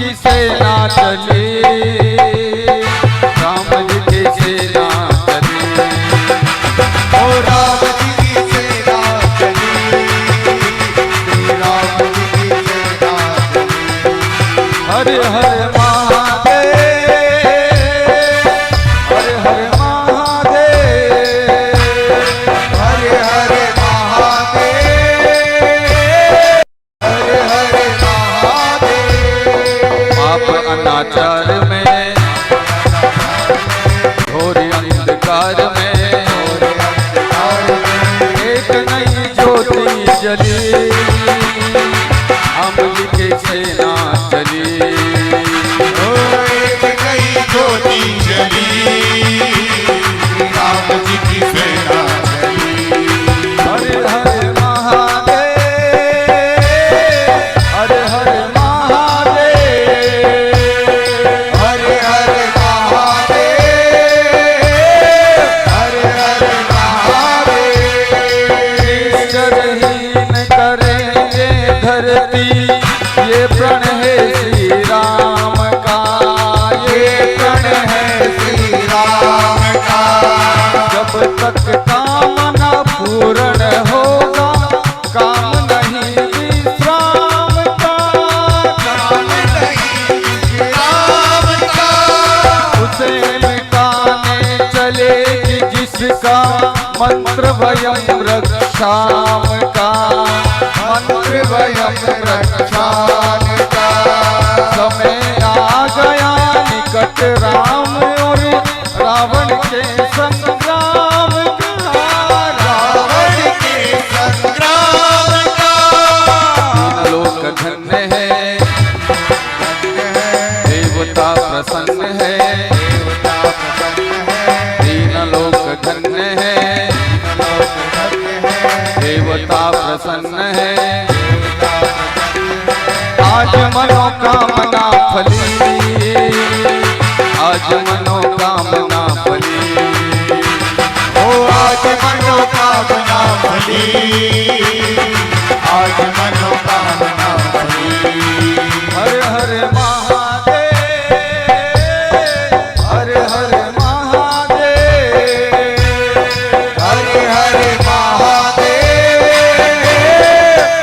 की सेना चली, राम जी की सेना चली, ओ राम जी की सेना चली, श्री राम जी की सेना चली। हरे हरे महादेव, हरे हरे महादेव, हरे हरे महादेव, हरे हरे महादेव। पाप अनाचार में, घोर अंधकार में, एक नई ज्योति जली, हम जी की सेना चली, एक नई ज्योति जली, श्री राम जी की सेना चली। हरे हरे महादेव, हरे हरे महादेव, हरे हरे महादेव, हरे हरे महादेव। ईश्वरहीन करेंगे धरती, ये प्रण है श्री राम का, ये प्रण है श्री राम का। जब तक काम न पूर्ण होगा, काम नहीं विश्राम का, काम नहीं राम का। उसे मिटाने चलेगी जिसका मंत्र भयम रक्षाम का, मंत्र भयम रक्षान का। समय आ गया निकट राम और रावण के संग्राम का, रावण के संग्राम का। तीन लोक धन्य है, देवता प्रसन्न है, देवता प्रसन्न है, तीन लोक धन्य है, देवता प्रसन्न है। आज मनोकामना फली, आज मनोकामना फली, ओ आज मनोकामना फली, आज मनोकामना फली। हरे हरे महादेव, हरे हरे महादेव, हरे हरे महादेव,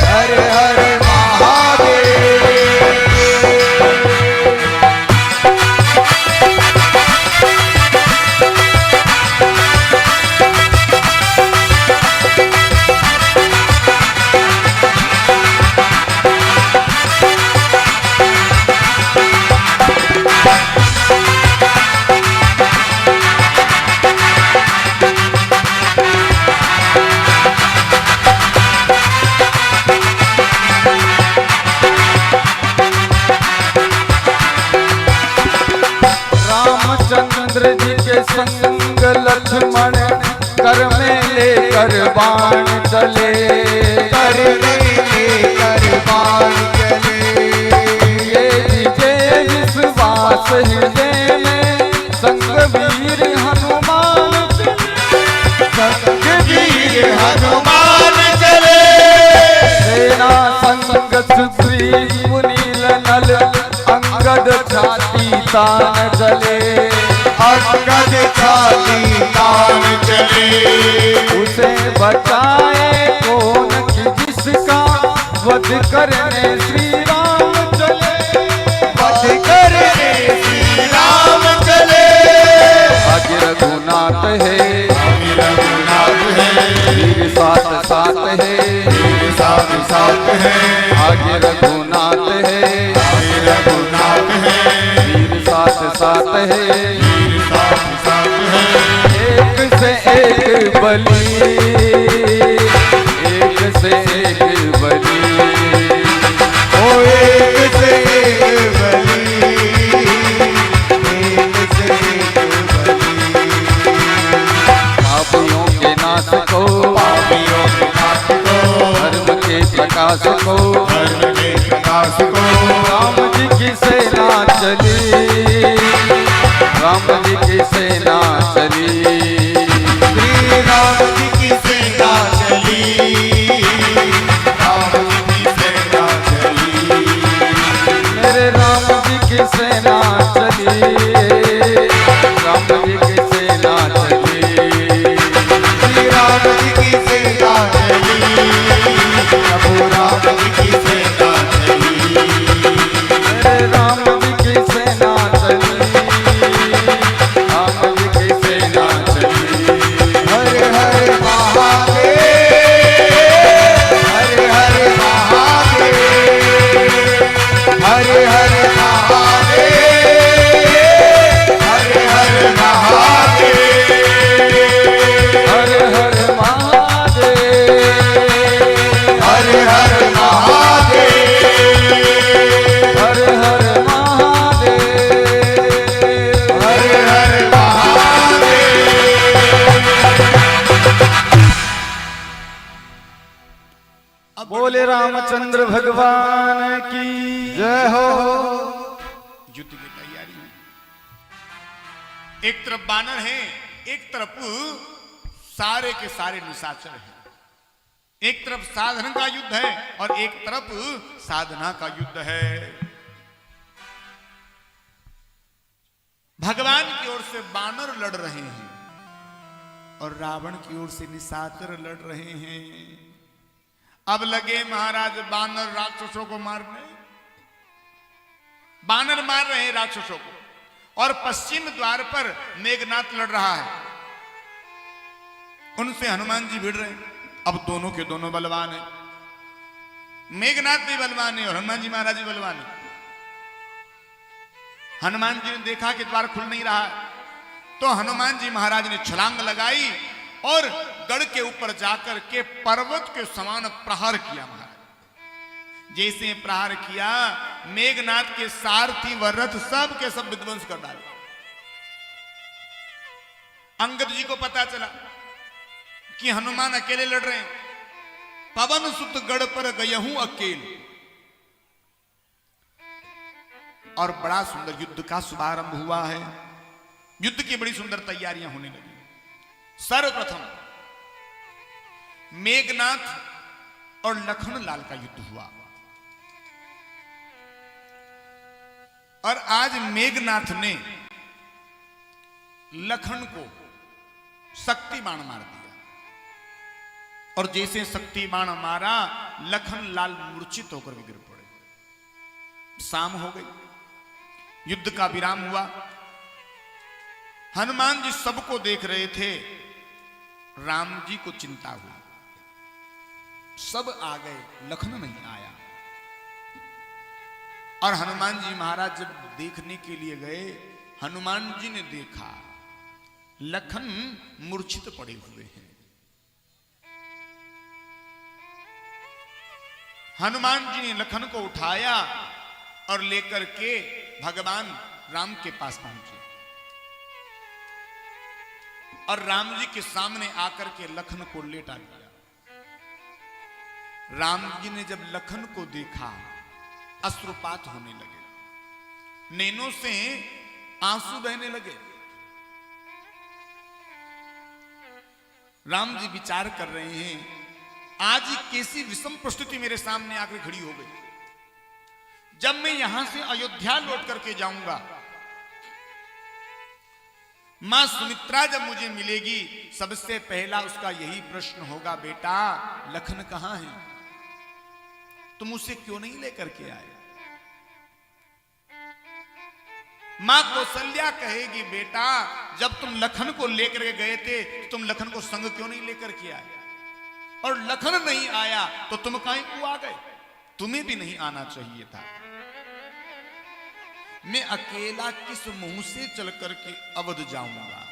हरे हरे महादेव। रामचंद्र जी के संग लक्ष्मण कर में लेकर बाण चले, कर लेकर बाण चले, ये विजय विश्वास हृदय में संग वीर हनुमान चले, संग वीर हनुमान चले। सेना संग सुग्रीव मुनील नल, अंगद छाती तान चले, अंगद छाती तान चले। उसे बचाए कौन कि जिसका वध करने श्री राम चले, वध करने श्री राम चले। आगे रघुनाथ है, स्वामी रघुनाथ है, वीर साथ साथ है, वीर साथ साथ है। आगे रघुनाथ है, स्वामी रघुनाथ है, वीर साथ साथ है, वीर साथ साथ है। एक से एक बली, एक से एक बली, ओ एक से एक बली, एक से एक बली। पापियों के नाश को, पापियों के नाश को, धर्म के प्रकाश को, धर्म के प्रकाश को। राम जी की सेना चली, राम जी की सेना चली, श्री राम जी की सेना चली, राम जी की सेना चली। मेरे राम जी भगवान की जय हो। युद्ध की तैयारी है। एक तरफ बानर है, एक तरफ सारे के सारे निशाचर हैं। एक तरफ साधन का युद्ध है और एक तरफ साधना का युद्ध है। भगवान की ओर से बानर लड़ रहे हैं और रावण की ओर से निशाचर लड़ रहे हैं। अब लगे महाराज बानर राक्षसों को मारने। बानर मार रहे हैं राक्षसों को और पश्चिम द्वार पर मेघनाथ लड़ रहा है। उनसे हनुमान जी भिड़ रहे हैं। अब दोनों के दोनों बलवान हैं। मेघनाथ भी बलवान है और हनुमान जी महाराज भी बलवान है। हनुमान जी ने देखा कि द्वार खुल नहीं रहा तो हनुमान जी महाराज ने छलांग लगाई और गढ़ के ऊपर जाकर के पर्वत के समान प्रहार किया। महाराज जैसे प्रहार किया, मेघनाथ के सारथी व रथ सब के सब विध्वंस कर डाले। अंगद जी को पता चला कि हनुमान अकेले लड़ रहे हैं। पवन सुत गढ़ पर गयहूं अकेल। और बड़ा सुंदर युद्ध का शुभारंभ हुआ है। युद्ध की बड़ी सुंदर तैयारियां होने लगी। सर्वप्रथम मेघनाथ और लखन लाल का युद्ध हुआ और आज मेघनाथ ने लखन को शक्ति बाण मार दिया और जैसे शक्ति बाण मारा, लखन लाल मूर्छित होकर गिर पड़े। शाम हो गई, युद्ध का विराम हुआ। हनुमान जी सबको देख रहे थे। राम जी को चिंता हुई। सब आ गए, लखन नहीं आया। और हनुमान जी महाराज जब देखने के लिए गए, हनुमान जी ने देखा लखन मूर्छित पड़े हुए हैं। हनुमान जी ने लखन को उठाया और लेकर के भगवान राम के पास पहुंचे और राम जी के सामने आकर के लखन को लेटा दिया। राम जी ने जब लखन को देखा, अश्रुपात होने लगे, नैनों से आंसू बहने लगे। राम जी विचार कर रहे हैं, आज कैसी विषम परिस्थिति मेरे सामने आकर खड़ी हो गई। जब मैं यहां से अयोध्या लौट करके जाऊंगा, मां सुमित्रा जब मुझे मिलेगी, सबसे पहला उसका यही प्रश्न होगा, बेटा लखन कहां है? तुम उसे क्यों नहीं लेकर के आए? मां कौशल्या कहेगी, बेटा जब तुम लखन को लेकर के गए थे, तुम लखन को संग क्यों नहीं लेकर के आए? और लखन नहीं आया तो तुम काहे को आ गए? तुम्हें भी नहीं आना चाहिए था। मैं अकेला किस मुंह से चल करके अवध जाऊंगा?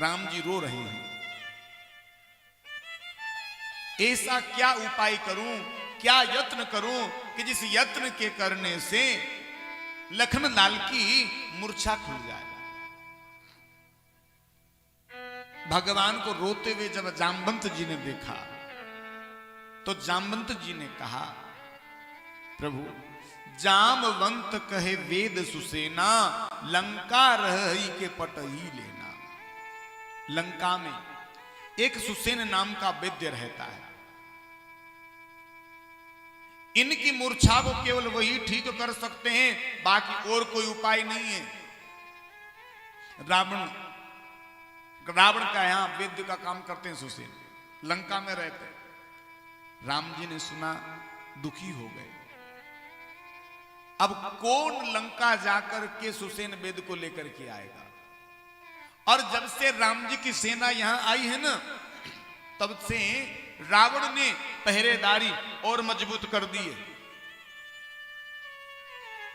राम जी रो रहे हैं। ऐसा क्या उपाय करूं, क्या यत्न करूं कि जिस यत्न के करने से लखन लाल की मूर्छा खुल जाए। भगवान को रोते हुए जब जामवंत जी ने देखा तो जामवंत जी ने कहा, प्रभु जामवंत कहे वेद सुसेना, लंका रही के पट ही लेना। लंका में एक सुसेन नाम का वैद्य रहता है। इनकी मूर्छा को केवल वही ठीक कर सकते हैं, बाकी और कोई उपाय नहीं है। रावण का यहां वैद्य का काम करते हैं सुसेन, लंका में रहते हैं। राम जी ने सुना, दुखी हो गए। अब कौन लंका जाकर के सुसेन वेद को लेकर के आएगा? और जब से राम जी की सेना यहां आई है ना, तब से रावण ने पहरेदारी और मजबूत कर दी है।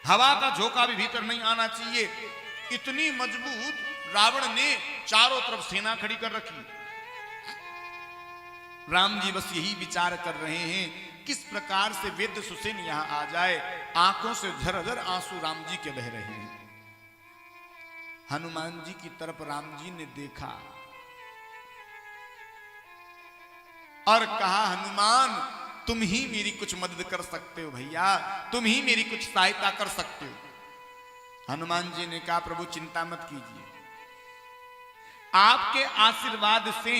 हवा का झोंका भी भीतर नहीं आना चाहिए, इतनी मजबूत रावण ने चारों तरफ सेना खड़ी कर रखी। राम जी बस यही विचार कर रहे हैं, किस प्रकार से वेद सुसेन यहां आ जाए। आंखों से झरझर आंसू राम जी के बह रहे हैं। हनुमान जी की तरफ राम जी ने देखा और कहा, हनुमान तुम ही मेरी कुछ मदद कर सकते हो भैया, तुम ही मेरी कुछ सहायता कर सकते हो। हनुमान जी ने कहा प्रभु चिंता मत कीजिए, आपके आशीर्वाद से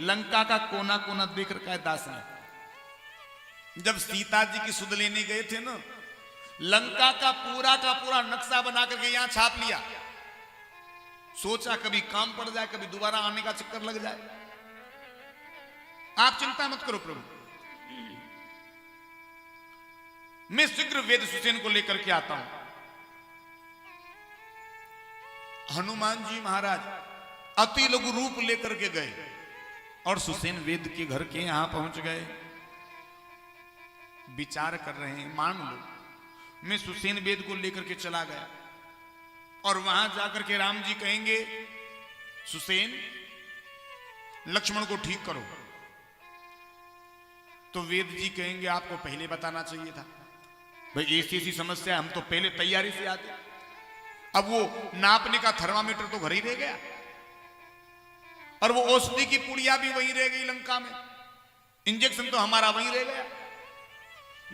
लंका का कोना कोना देख रखा है दास ने। जब सीता जी की सुध लेने गए थे ना, लंका का पूरा नक्शा बना करके यहां छाप लिया। सोचा कभी काम पड़ जाए, कभी दोबारा आने का चक्कर लग जाए। आप चिंता मत करो प्रभु, मैं शीघ्र वेद सुसेन को लेकर के आता हूं। हनुमान जी महाराज अति लघु रूप लेकर के गए और सुसेन वेद के घर के यहां पहुंच गए। विचार कर रहे हैं, मान लो मैं सुसेन वेद को लेकर के चला गया और वहां जाकर के राम जी कहेंगे सुसेन लक्ष्मण को ठीक करो, तो वेद जी कहेंगे आपको पहले बताना चाहिए था भाई, ऐसी समस्या, हम तो पहले तैयारी से आते। अब वो नापने का थर्मामीटर तो घर ही रह गया और वो औषधि की पुड़िया भी वहीं रह गई लंका में, इंजेक्शन तो हमारा वहीं रह गया।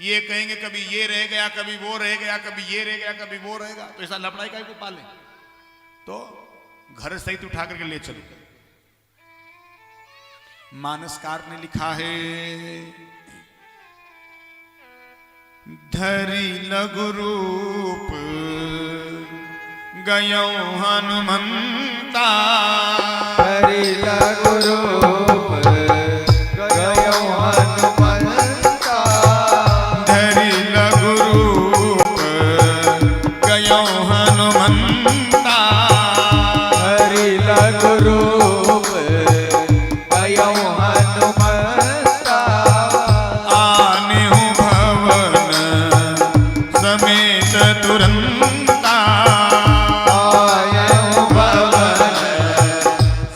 ये कहेंगे कभी ये रह गया, कभी वो रह गया, कभी ये रह गया, कभी वो रहेगा, तो ऐसा लपड़ाई का को पाले, तो घर सहित उठा करके ले चलो। मानसकार ने लिखा है धरी लघु रूप गयो हनुमंता, हरि लघु रूप गयो हनुमंता, धरी लघु रूप गयो हनुमंता, हरि लघु रूप गयो हनुमंता, आनेहु भवन समेत तुरंता, आयउ भवन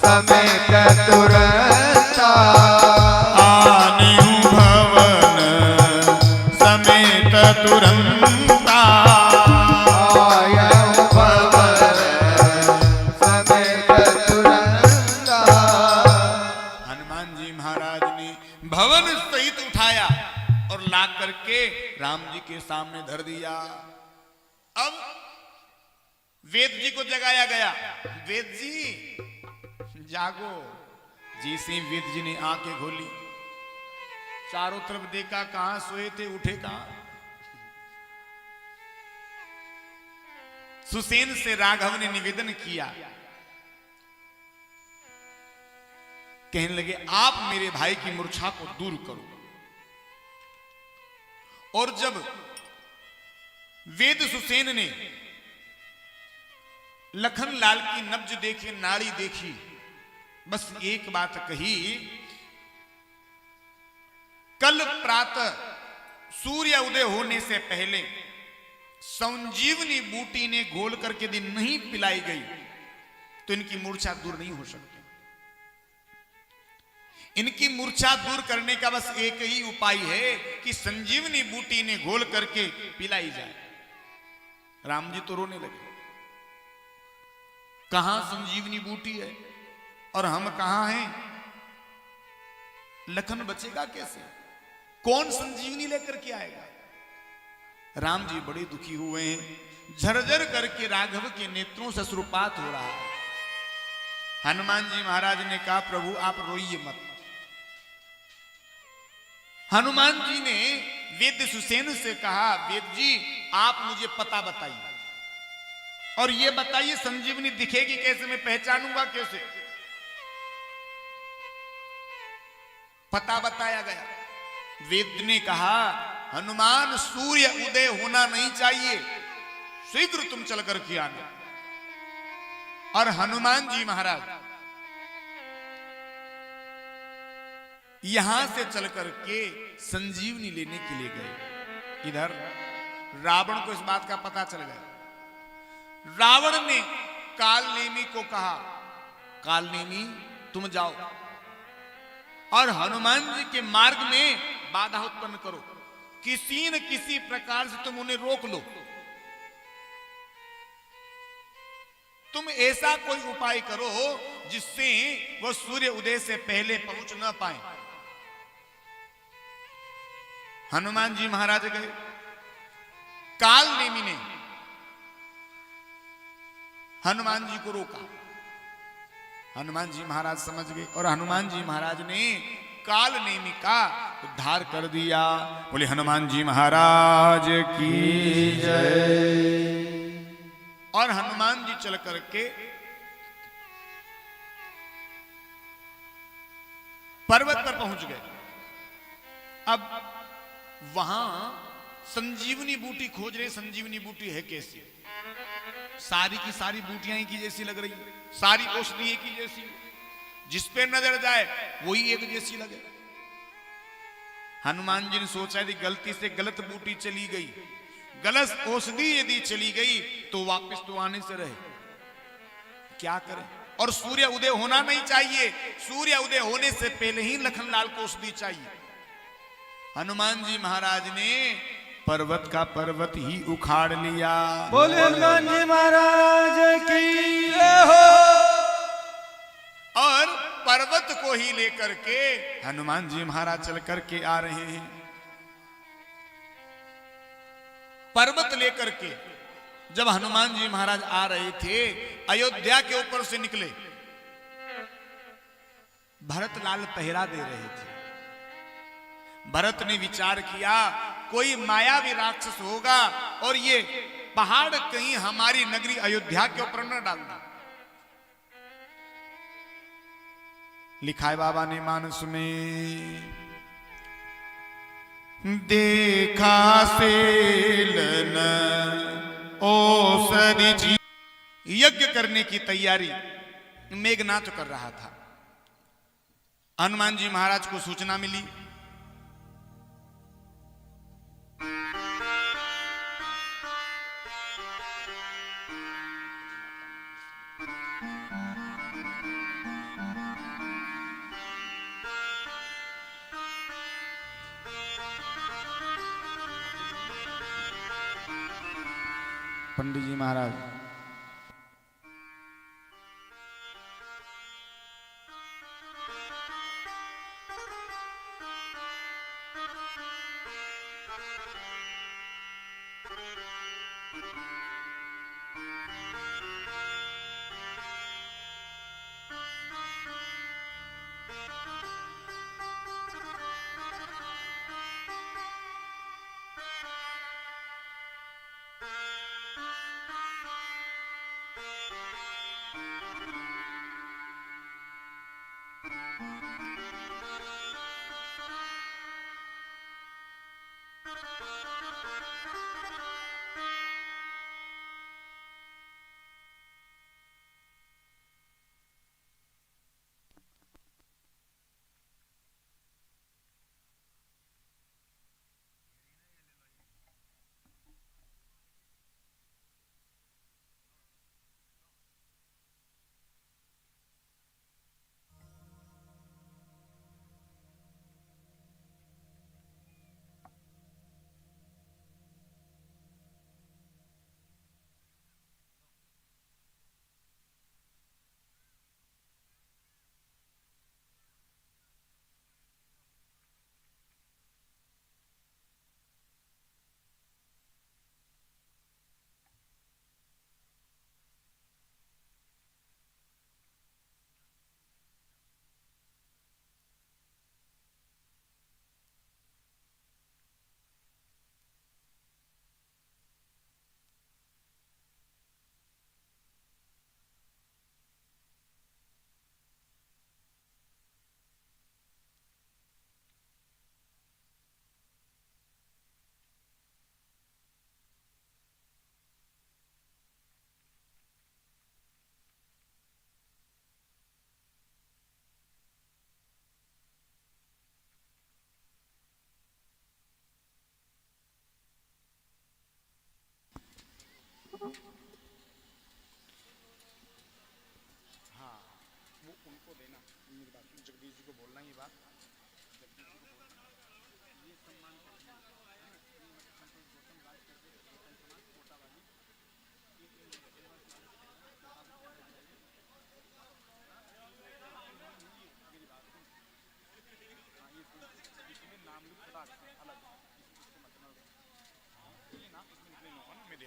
समेत तुरंता, आनेहु भवन समेत तुरंता, आयउ भवन समेत तुरंता। हनुमान जी महाराज ने भवन सहित उठाया और ला करके राम जी के सामने धर दिया। अब वेद जी को जगाया गया, वेद जी जागो। जैसे वेद जी ने आंखें खोली, चारों तरफ देखा, कहां सोए थे, उठे कहां। सुसेन से राघव ने निवेदन किया, कहने लगे आप मेरे भाई की मूर्छा को दूर करो। और जब वेद सुसेन ने लखन लाल की नब्ज देखी, नाड़ी देखी, बस एक बात कही, कल प्रातः सूर्य उदय होने से पहले संजीवनी बूटी ने घोल करके दिन नहीं पिलाई गई तो इनकी मूर्छा दूर नहीं हो सकती। इनकी मूर्छा दूर करने का बस एक ही उपाय है कि संजीवनी बूटी ने घोल करके पिलाई जाए। राम जी तो रोने लगे, कहां संजीवनी बूटी है और हम कहां हैं, लखन बचेगा कैसे, कौन संजीवनी लेकर के आएगा। राम जी बड़े दुखी हुए हैं, झरझर करके राघव के नेत्रों से अश्रुपात हो रहा है। हनुमान जी महाराज ने कहा प्रभु आप रोइए मत। हनुमान जी ने वेद सुसेन से कहा वेद जी आप मुझे पता बताइए और ये बताइए संजीवनी दिखेगी कैसे, मैं पहचानूंगा कैसे। पता बताया गया। वेद ने कहा हनुमान सूर्य उदय होना नहीं चाहिए, शीघ्र तुम चल कर के आना। और हनुमान जी महाराज यहां से चल करके संजीवनी लेने के लिए गए। इधर रावण को इस बात का पता चल गया। रावण ने कालनेमी को कहा कालनेमी तुम जाओ और हनुमान जी के मार्ग में बाधा उत्पन्न करो, किसी न किसी प्रकार से तुम उन्हें रोक लो। तुम ऐसा कोई उपाय करो जिससे वह सूर्य उदय से पहले पहुंच ना पाए। हनुमान जी महाराज गए, काल नेमी ने हनुमान जी को रोका। हनुमान जी महाराज समझ गए और हनुमान जी महाराज ने काल नेमी का उद्धार कर दिया। बोले हनुमान जी महाराज की जय। और हनुमान जी चल करके पर्वत पर पहुंच गए। अब वहां संजीवनी बूटी खोज रहे। संजीवनी बूटी है कैसी? सारी की सारी बूटियां एक ही जैसी लग रही है, सारी औषधि एक ही जैसी, जिस पे नजर जाए वही एक जैसी लगे। हनुमान जी ने सोचा यदि गलती से गलत बूटी चली गई, गलत औषधि यदि चली गई तो वापस तो आने से रहे, क्या करें? और सूर्य उदय होना नहीं चाहिए, सूर्य उदय होने से पहले ही लखनलाल को औषधि चाहिए। हनुमान जी महाराज ने पर्वत का पर्वत ही उखाड़ लिया। बोले हनुमान जी महाराज की जय हो। और पर्वत को ही लेकर के हनुमान जी महाराज चल करके आ रहे हैं। पर्वत लेकर के जब हनुमान जी महाराज आ रहे थे, अयोध्या के ऊपर से निकले, भरतलाल पहरा दे रहे थे। भरत ने विचार किया कोई मायावी राक्षस होगा और ये पहाड़ कहीं हमारी नगरी अयोध्या के ऊपर न डालना। लिखा है बाबा ने मानस में, देखा सेलन औषधि जी। यज्ञ करने की तैयारी मेघनाथ कर रहा था। हनुमान जी महाराज को सूचना मिली। पंडित जी महाराज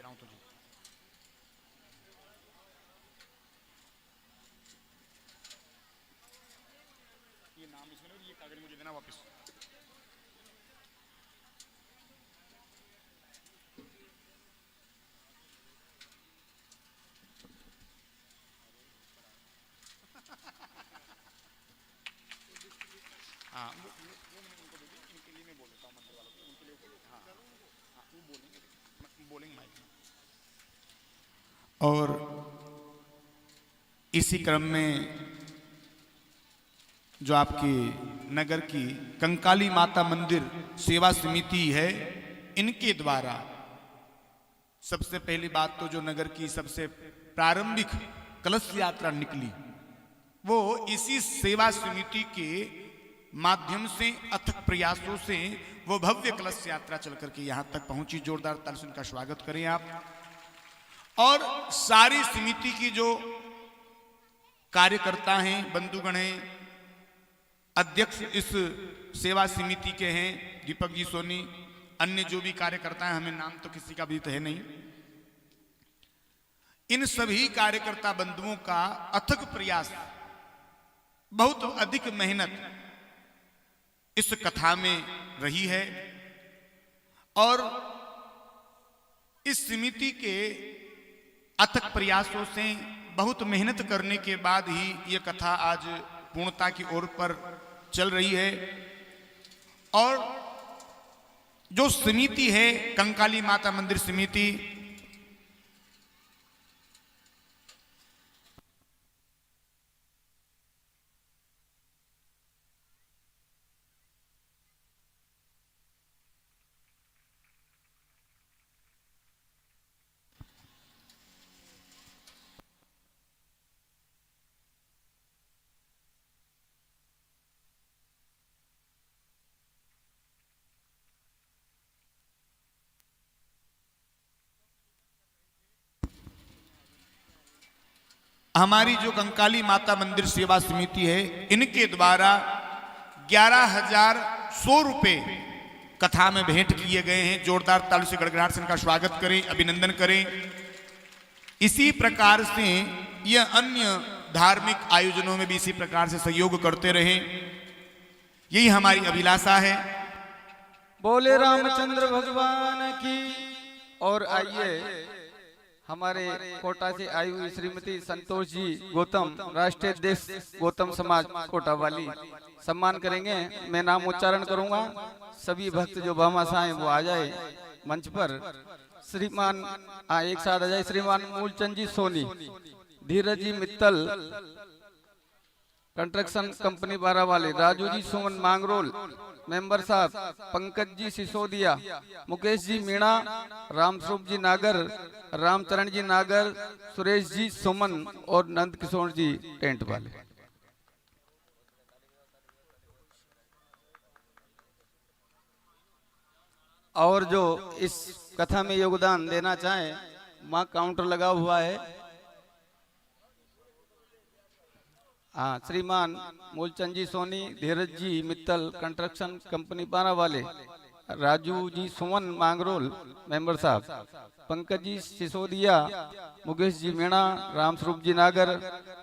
रहा हूं तुझे। ये नाम इसमें नहीं, ये कागज मुझे देना वापस। हाँ वो मैंने उनको दे दी, इनके लिए मैं बोल देता हूँ मंदिर वालों को, उनके लिए हाँ हाँ वो बोलेंगे माइक में। और इसी क्रम में जो आपकी नगर की कंकाली माता मंदिर सेवा समिति है, इनके द्वारा सबसे पहली बात तो जो नगर की सबसे प्रारंभिक कलश यात्रा निकली, वो इसी सेवा समिति के माध्यम से अथक प्रयासों से वो भव्य कलश यात्रा चल करके यहां तक पहुंची। जोरदार ताली से उनका स्वागत करें आप। और सारी समिति की जो कार्यकर्ता हैं, बंधुगण हैं, अध्यक्ष इस सेवा समिति के हैं दीपक जी सोनी, अन्य जो भी कार्यकर्ता हैं, हमें नाम तो किसी का भी तो है नहीं, इन सभी कार्यकर्ता बंधुओं का अथक प्रयास, बहुत अधिक मेहनत इस कथा में रही है। और इस समिति के अथक प्रयासों से बहुत मेहनत करने के बाद ही यह कथा आज पूर्णता की ओर पर चल रही है। और जो समिति है कंकाली माता मंदिर समिति, हमारी जो कंकाली माता मंदिर सेवा समिति है, इनके द्वारा 11,100 रुपए कथा में भेंट किए गए हैं। जोरदार ताली से गड़गड़ाहट से इनका स्वागत करें, अभिनंदन करें। इसी प्रकार से यह अन्य धार्मिक आयोजनों में भी इसी प्रकार से सहयोग करते रहें, यही हमारी अभिलाषा है। बोले रामचंद्र भगवान की। और आइए हमारे कोटा से आई हुई श्रीमती संतोष जी गौतम, राष्ट्रीय अध्यक्ष गौतम समाज कोटा वाली, सम्मान करेंगे। मैं नाम उच्चारण करूंगा, सभी भक्त जो भामाशाह वो आ जाए मंच पर। श्रीमान एक साथ आ जाए। श्रीमान मूलचंद जी सोनी, धीरज जी मित्तल कंस्ट्रक्शन कंपनी बारा वाले, राजू जी सुमन मांगरोल मेंबर साहब, पंकज जी सिसोदिया, मुकेश जी मीणा, रामस्वरूप जी नागर, रामचरण जी नागर, सुरेश जी सुमन और नंद किशोर जी टेंट वाले। और जो इस कथा में योगदान देना चाहे, वहाँ काउंटर लगा हुआ है। हाँ, श्रीमान मूलचंद जी सोनी, धीरज जी मित्तल कंस्ट्रक्शन कंपनी बारा वाले, राजू जी सुमन मांगरोल मेंबर साहब, पंकज जी सिसोदिया, मुकेश जी मीणा, रामस्वरूप जी नागर,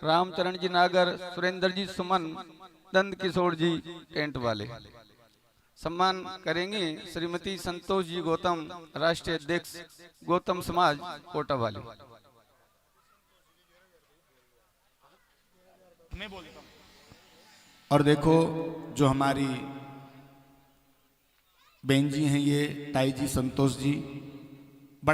रामचरण जी नागर, सुरेंद्र जी सुमन, नंद किशोर जी टेंट वाले। सम्मान करेंगे श्रीमती संतोष जी गौतम, राष्ट्रीय अध्यक्ष गौतम समाज कोटा वाली। मैं बोल देता हूं। और देखो जो हमारी बहन जी हैं, ये ताई जी संतोष जी,